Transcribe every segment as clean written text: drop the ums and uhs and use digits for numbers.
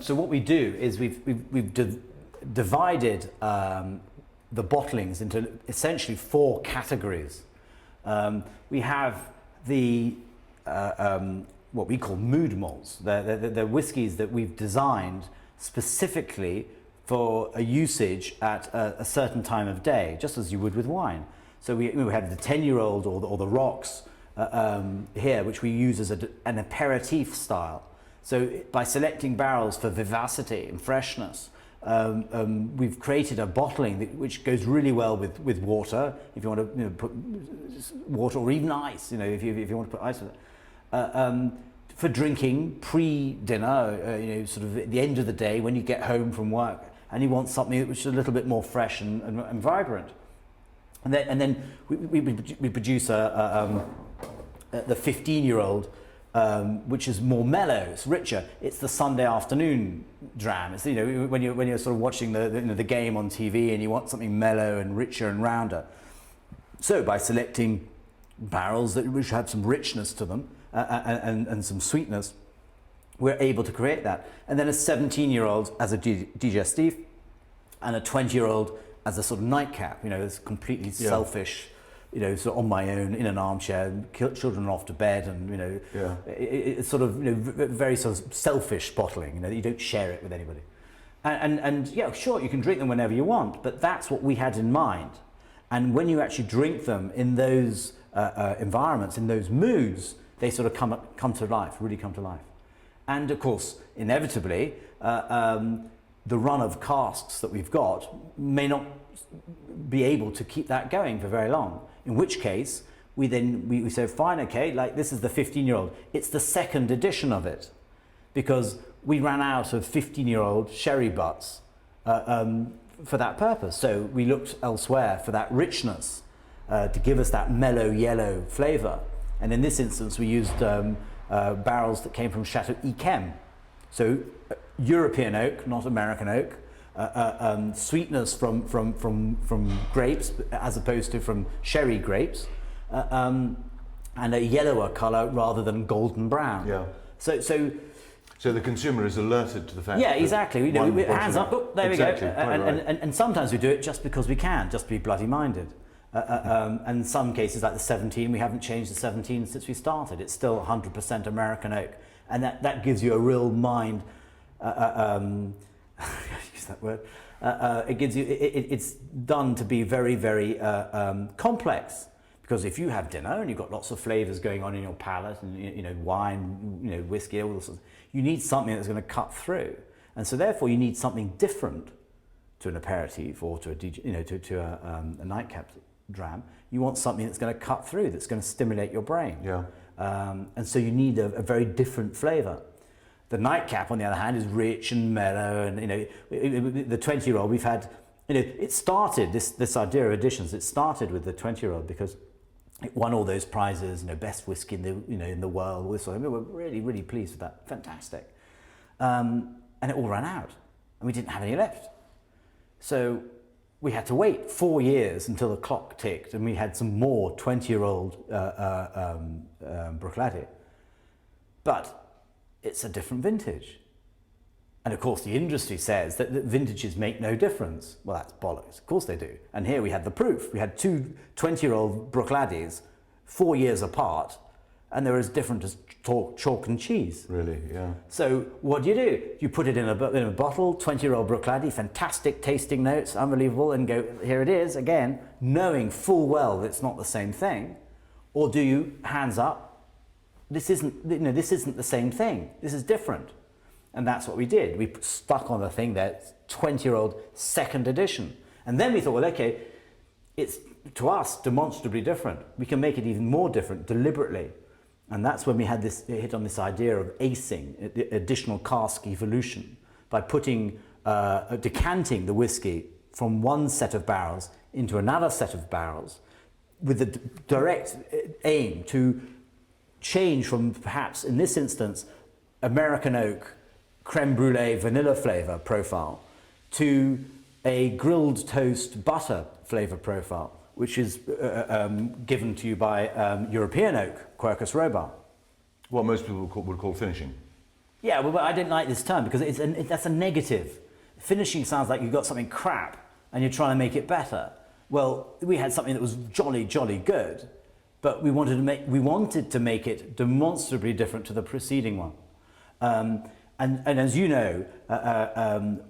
So what we do is we've divided the bottlings into essentially 4 categories. We have the what we call mood malts. They're whiskies that we've designed specifically for a usage at a certain time of day, just as you would with wine. So we have the 10-year-old or the rocks here, which we use as an aperitif style. So by selecting barrels for vivacity and freshness, we've created a bottling which goes really well with water. If you want to put water or even ice, if you want to put ice with it. For drinking pre-dinner, sort of at the end of the day when you get home from work and you want something which is a little bit more fresh and vibrant. And then we produce the 15-year-old, which is more mellow, it's richer. It's the Sunday afternoon dram. It's when you're sort of watching the game on TV and you want something mellow and richer and rounder. So by selecting barrels which have some richness to them and some sweetness, we're able to create that. And then a 17-year-old as a digestif, and a 20-year-old as a sort of nightcap. It's completely selfish. Sort of on my own in an armchair, children are off to bed, and it's sort of very sort of selfish bottling. You don't share it with anybody, and yeah, sure, you can drink them whenever you want, but that's what we had in mind. And when you actually drink them in those environments, in those moods, they sort of come to life, really come to life. And of course, inevitably, the run of casks that we've got may not be able to keep that going for very long. In which case, we say, fine, okay, like this is the 15-year-old. It's the second edition of it, because we ran out of 15-year-old sherry butts for that purpose. So we looked elsewhere for that richness to give us that mellow yellow flavour. And in this instance, we used barrels that came from Chateau Yquem. So European oak, not American oak. Sweetness from grapes as opposed to from sherry grapes, and a yellower colour rather than golden brown. Yeah. So the consumer is alerted to the fact. Yeah, exactly. We hands up. Oh, there exactly. we go. And sometimes we do it just because we can, just to be bloody minded. And in some cases, like the 17, we haven't changed the 17 since we started. It's still 100% American oak, and that gives you a real mind. Use that word. It gives you. It's done to be very, very complex, because if you have dinner and you've got lots of flavors going on in your palate, and wine, whiskey, all this, you need something that's going to cut through, and so therefore you need something different to an aperitif or to a nightcap dram. You want something that's going to cut through, that's going to stimulate your brain. Yeah. And so you need a very different flavor. The nightcap, on the other hand, is rich and mellow, and the 20-year-old we've had. It started this idea of editions. It started with the 20-year-old because it won all those prizes, best whiskey in the world. We were really, really pleased with that. Fantastic, and it all ran out, and we didn't have any left. So we had to wait 4 years until the clock ticked, and we had some more 20-year-old Bruichladdich, but it's a different vintage. And of course the industry says that vintages make no difference. Well, that's bollocks. Of course they do. And here we had the proof. We had two 20-year-old Bruichladdich 4 years apart, and they're as different as chalk and cheese. Really, yeah. So what do? You put it in a bottle, 20-year-old Bruichladdich, fantastic tasting notes, unbelievable, and go, here it is, again, knowing full well that it's not the same thing. Or do you, hands up, this isn't the same thing. This is different. And that's what we did. We stuck on the thing that 20-year-old second edition. And then we thought, well, okay, it's, to us, demonstrably different. We can make it even more different deliberately. And that's when we had hit on this idea of acing, additional cask evolution, by decanting the whiskey from one set of barrels into another set of barrels with the direct aim to change from, perhaps in this instance, American oak creme brulee vanilla flavor profile to a grilled toast butter flavor profile, which is given to you by European oak, Quercus robur. What most people would call finishing. Yeah, well, but I didn't like this term because that's a negative. Finishing sounds like you've got something crap and you're trying to make it better. Well, we had something that was jolly, jolly good, but we wanted to make it demonstrably different to the preceding one. And as you know,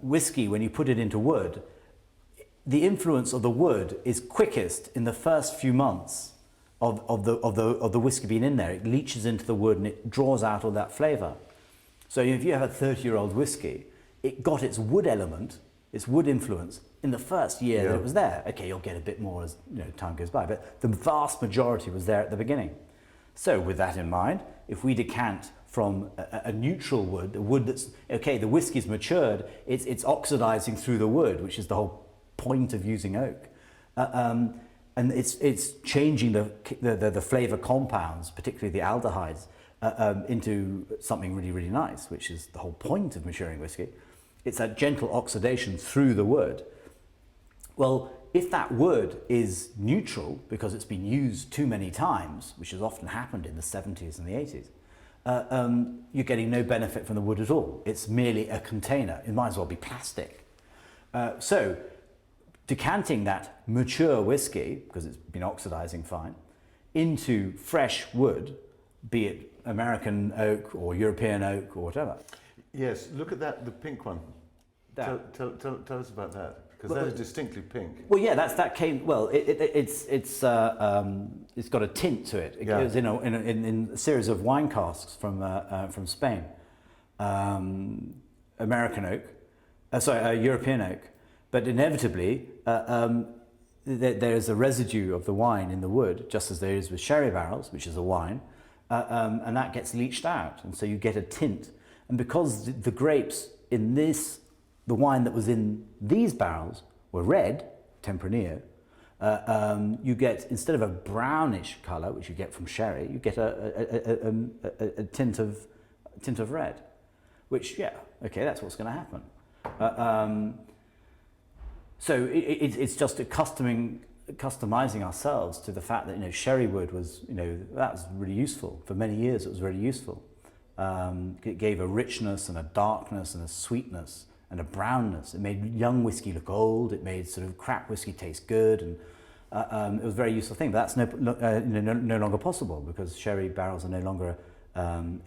whiskey, when you put it into wood, the influence of the wood is quickest in the first few months of the whiskey being in there. It leaches into the wood and it draws out all that flavour. So if you have a 30-year-old whiskey, it got its wood element, its wood influence, in the first year that it was there. Okay, you'll get a bit more as time goes by, but the vast majority was there at the beginning. So with that in mind, if we decant from a neutral wood, a wood that's, okay, the whiskey's matured, it's oxidizing through the wood, which is the whole point of using oak. And it's changing the flavour compounds, particularly the aldehydes, into something really, really nice, which is the whole point of maturing whiskey. It's that gentle oxidation through the wood. Well, if that wood is neutral because it's been used too many times, which has often happened in the 70s and the 80s, you're getting no benefit from the wood at all. It's merely a container. It might as well be plastic. So decanting that mature whiskey, because it's been oxidizing fine, into fresh wood, be it American oak or European oak or whatever. Yes, look at that, the pink one. Tell us about that, because that is distinctly pink. Well, yeah, that came. Well, it's got a tint to it. It goes in a series of wine casks from Spain, American oak, European oak, but inevitably there is a residue of the wine in the wood, just as there is with sherry barrels, which is a wine. And that gets leached out, and so you get a tint. And because the grapes in the wine that was in these barrels were red, Tempranillo, you get, instead of a brownish colour, which you get from sherry, you get a tint of red, which, okay, that's what's going to happen. So it's just customizing ourselves to the fact that sherry wood was that was really useful for many years. It was really useful. It gave a richness and a darkness and a sweetness and a brownness. It made young whiskey look old. It made sort of crap whiskey taste good, and it was a very useful thing. But that's no longer possible because sherry barrels are no longer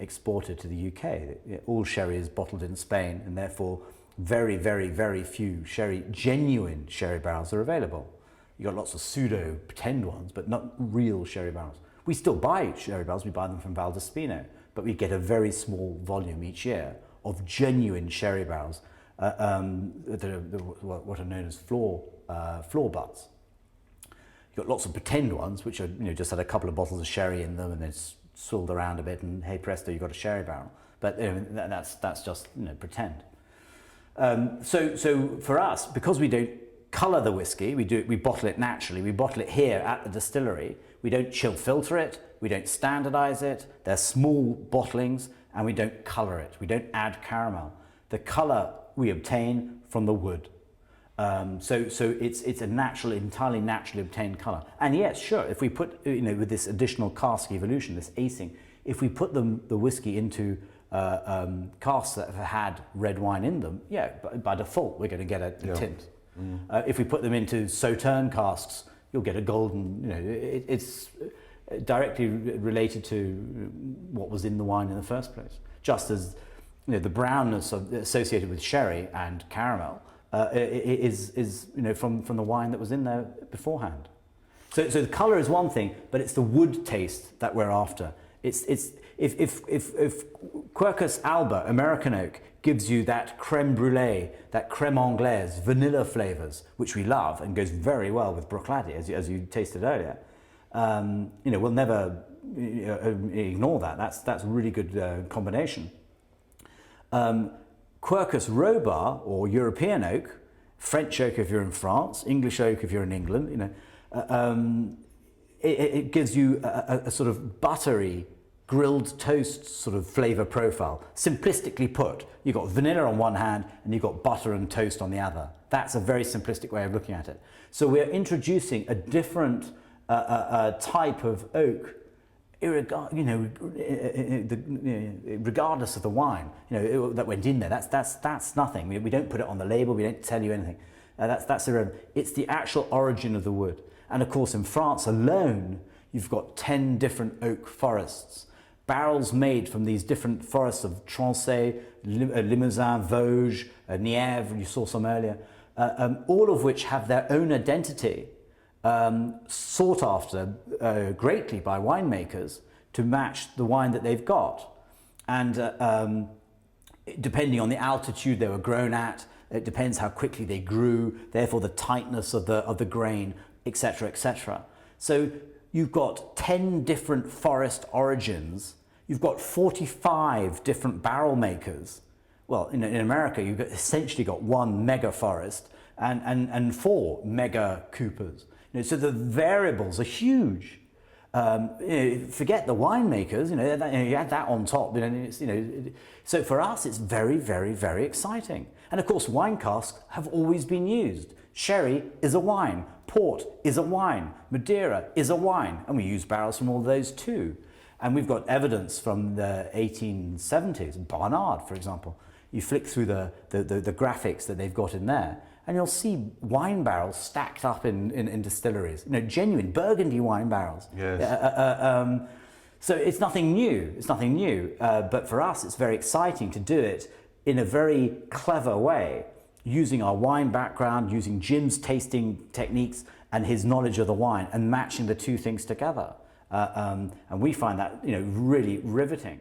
exported to the UK. All sherry is bottled in Spain, and therefore very, very, very few genuine sherry barrels are available. You've got lots of pseudo pretend ones, but not real sherry barrels. We still buy sherry barrels. We buy them from Valdispino, but we get a very small volume each year of genuine sherry barrels that are what are known as floor butts. You've got lots of pretend ones, which are just had a couple of bottles of sherry in them and then swilled around a bit, and hey presto, you've got a sherry barrel. But that's just pretend. So for us, because we don't colour the whiskey, we bottle it naturally. We bottle it here at the distillery. We don't chill filter it. We don't standardise it. They're small bottlings, and we don't colour it. We don't add caramel. The colour we obtain from the wood. So it's a entirely naturally obtained colour. And yes, sure, if we put with this additional cask evolution, this acing, if we put the whiskey into casks that have had red wine in them, by default we're going to get a tint. If we put them into Sauterne casks, you'll get a golden. It's directly related to what was in the wine in the first place. Just as the brownness associated with sherry and caramel is from the wine that was in there beforehand. So the colour is one thing, but it's the wood taste that we're after. If Quercus alba, American oak, gives you that creme brulee, that creme anglaise, vanilla flavours, which we love and goes very well with Bruichladdich, as you tasted earlier. We'll never ignore that. That's a really good combination. Quercus robur, or European oak, French oak if you're in France, English oak if you're in England, it gives you a sort of buttery, grilled toast sort of flavour profile. Simplistically put, you've got vanilla on one hand and you've got butter and toast on the other. That's a very simplistic way of looking at it. So we're introducing a different type of oak regardless of the wine, that went in there. That's nothing. We don't put it on the label. We don't tell you anything. That's irrelevant. It's the actual origin of the wood. And of course, in France alone, you've got 10 different oak forests, barrels made from these different forests of Trancet, Limousin, Vosges, Nièvre. You saw some earlier. All of which have their own identity, sought after greatly by winemakers to match the wine that they've got. And depending on the altitude they were grown at, it depends how quickly they grew, therefore the tightness of the grain, etc., etc. So you've got 10 different forest origins, you've got 45 different barrel makers. Well, in America, you've essentially got one mega forest and 4 mega coopers. So the variables are huge. Forget the winemakers. You add that on top. So for us, it's very, very, very exciting. And of course, wine casks have always been used. Sherry is a wine. Port is a wine. Madeira is a wine, and we use barrels from all those too. And we've got evidence from the 1870s. Barnard, for example. You flick through the graphics that they've got in there, and you'll see wine barrels stacked up in distilleries. Genuine Burgundy wine barrels. Yes. So it's nothing new. It's nothing new. But for us, it's very exciting to do it in a very clever way, using our wine background, using Jim's tasting techniques and his knowledge of the wine, and matching the two things together. And we find that really riveting.